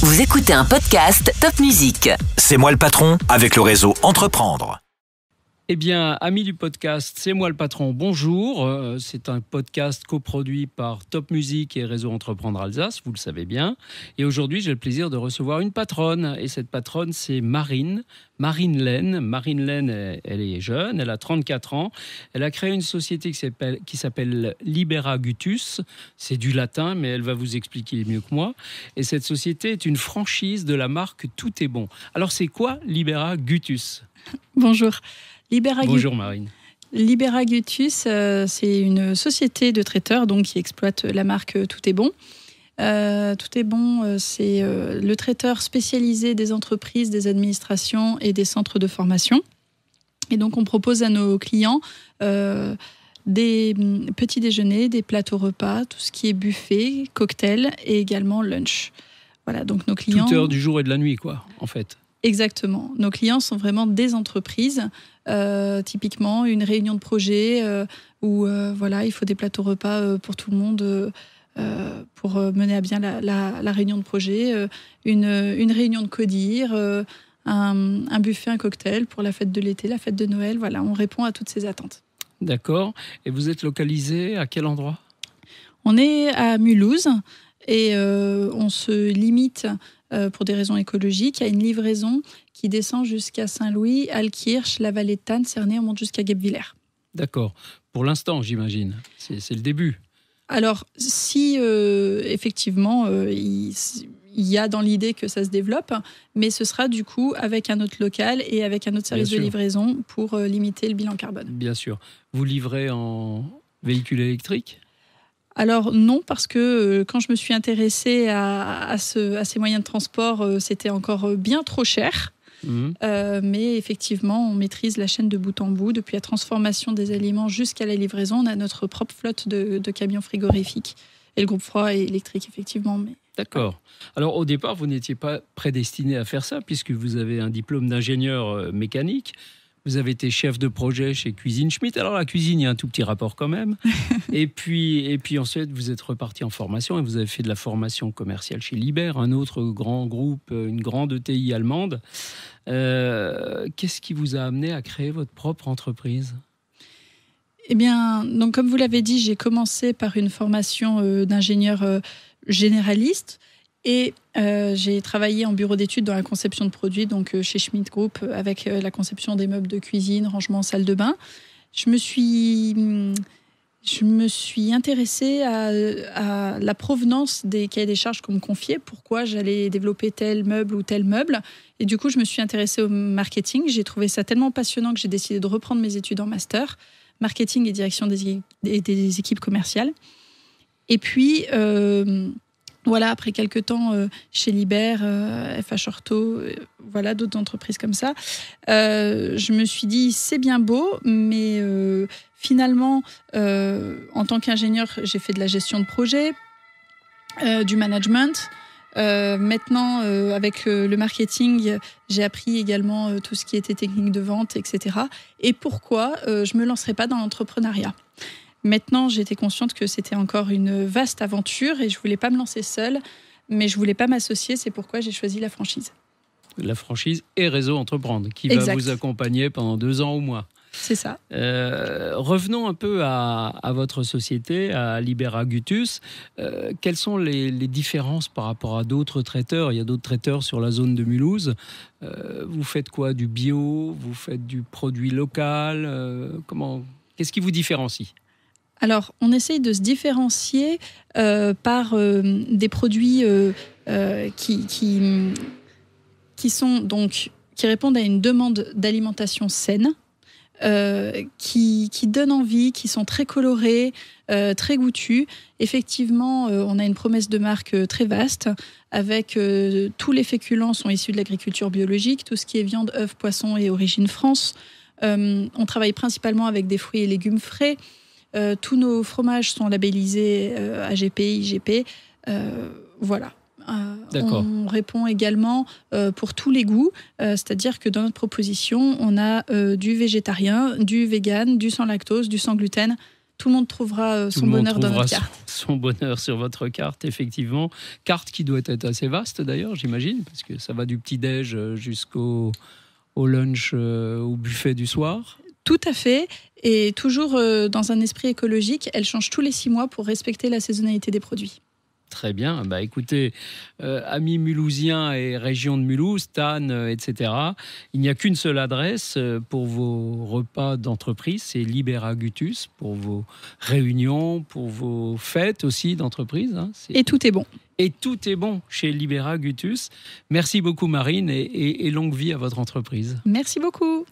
Vous écoutez un podcast Top Music. C'est moi le patron avec le réseau Entreprendre. Eh bien, amis du podcast, c'est moi le patron, bonjour. C'est un podcast coproduit par Top Music et Réseau Entreprendre Alsace, vous le savez bien. Et aujourd'hui, j'ai le plaisir de recevoir une patronne. Et cette patronne, c'est Marine Laine. Marine Laine, elle est jeune, elle a 34 ans. Elle a créé une société qui s'appelle Libera Gutus. C'est du latin, mais elle va vous expliquer mieux que moi. Et cette société est une franchise de la marque Tout est bon. Alors, c'est quoi Libera Gutus ? Bonjour. Bonjour Marine. Libera Gutus, c'est une société de traiteurs donc, qui exploite la marque Tout est bon. Tout est bon, c'est le traiteur spécialisé des entreprises, des administrations et des centres de formation. Et donc on propose à nos clients des petits déjeuners, des plateaux repas, tout ce qui est buffet, cocktail et également lunch. Voilà, donc nos clients... Toute heure du jour et de la nuit, quoi, en fait. Exactement. Nos clients sont vraiment des entreprises. Typiquement, une réunion de projet où voilà, il faut des plateaux repas pour tout le monde pour mener à bien la réunion de projet. Une réunion de codir, un buffet, un cocktail pour la fête de l'été, la fête de Noël. Voilà, on répond à toutes ces attentes. D'accord. Et vous êtes localisé à quel endroit ? On est à Mulhouse et on se limite... pour des raisons écologiques, il y a une livraison qui descend jusqu'à Saint-Louis, Altkirch, la vallée de Tannes, Cernay, on monte jusqu'à Guebwiller. D'accord. Pour l'instant, j'imagine. C'est le début. Alors, si effectivement, il y a dans l'idée que ça se développe, mais ce sera du coup avec un autre local et avec un autre service de livraison pour limiter le bilan carbone. Bien sûr. Vous livrez en véhicule électrique ? Alors non, parce que quand je me suis intéressée à ces moyens de transport, c'était encore bien trop cher. Mais effectivement, on maîtrise la chaîne de bout en bout. Depuis la transformation des aliments jusqu'à la livraison, on a notre propre flotte de camions frigorifiques. Et le groupe froid est électrique, effectivement. Mais... D'accord. Alors au départ, vous n'étiez pas prédestiné à faire ça, puisque vous avez un diplôme d'ingénieur mécanique. Vous avez été chef de projet chez Cuisine Schmitt. Alors la cuisine, il y a un tout petit rapport quand même. et puis ensuite, vous êtes reparti en formation et vous avez fait de la formation commerciale chez Liber, un autre grand groupe, une grande ETI allemande. Qu'est-ce qui vous a amené à créer votre propre entreprise ? Eh bien, donc comme vous l'avez dit, j'ai commencé par une formation d'ingénieur généraliste. Et j'ai travaillé en bureau d'études dans la conception de produits, donc chez Schmitt Group, avec la conception des meubles de cuisine, rangement, salle de bain. Je me suis intéressée à la provenance des cahiers des charges qu'on me confiait, pourquoi j'allais développer tel meuble ou tel meuble. Et du coup, je me suis intéressée au marketing. J'ai trouvé ça tellement passionnant que j'ai décidé de reprendre mes études en master, marketing et direction des équipes commerciales. Et puis... Voilà, après quelques temps chez Liber, FH Ortho, voilà, d'autres entreprises comme ça, je me suis dit, c'est bien beau, mais finalement, en tant qu'ingénieur, j'ai fait de la gestion de projet, du management. Maintenant, avec le marketing, j'ai appris également tout ce qui était technique de vente, etc. Et pourquoi je ne me lancerais pas dans l'entrepreneuriat ? Maintenant, j'étais consciente que c'était encore une vaste aventure et je ne voulais pas me lancer seule, mais je ne voulais pas m'associer. C'est pourquoi j'ai choisi la franchise. La franchise et Réseau Entreprendre, qui va vous accompagner pendant 2 ans au moins. C'est ça. Revenons un peu à votre société, à Libera Gutus. Quelles sont les différences par rapport à d'autres traiteurs ? Il y a d'autres traiteurs sur la zone de Mulhouse. Vous faites quoi ? Du bio ? Vous faites du produit local ? Qu'est-ce qui vous différencie ? Alors, on essaye de se différencier par des produits qui répondent à une demande d'alimentation saine, qui donnent envie, qui sont très colorés, très goûtus. Effectivement, on a une promesse de marque très vaste, avec tous les féculents sont issus de l'agriculture biologique, tout ce qui est viande, œufs, poissons et origine France. On travaille principalement avec des fruits et légumes frais. Tous nos fromages sont labellisés AGP, IGP. Voilà. On répond également pour tous les goûts, c'est-à-dire que dans notre proposition, on a du végétarien, du vegan, du sans lactose, du sans gluten, tout le monde trouvera son bonheur dans notre carte. Son bonheur sur votre carte, effectivement. Carte qui doit être assez vaste d'ailleurs, j'imagine, parce que ça va du petit-déj jusqu'au lunch, au buffet du soir. Tout à fait. Et toujours dans un esprit écologique, elle change tous les 6 mois pour respecter la saisonnalité des produits. Très bien. Écoutez, amis mulhousiens et région de Mulhouse, Tannes, etc., il n'y a qu'une seule adresse pour vos repas d'entreprise, c'est Libera Gutus, pour vos réunions, pour vos fêtes aussi d'entreprise. Et tout est bon. Et tout est bon chez Libera Gutus. Merci beaucoup Marine et longue vie à votre entreprise. Merci beaucoup.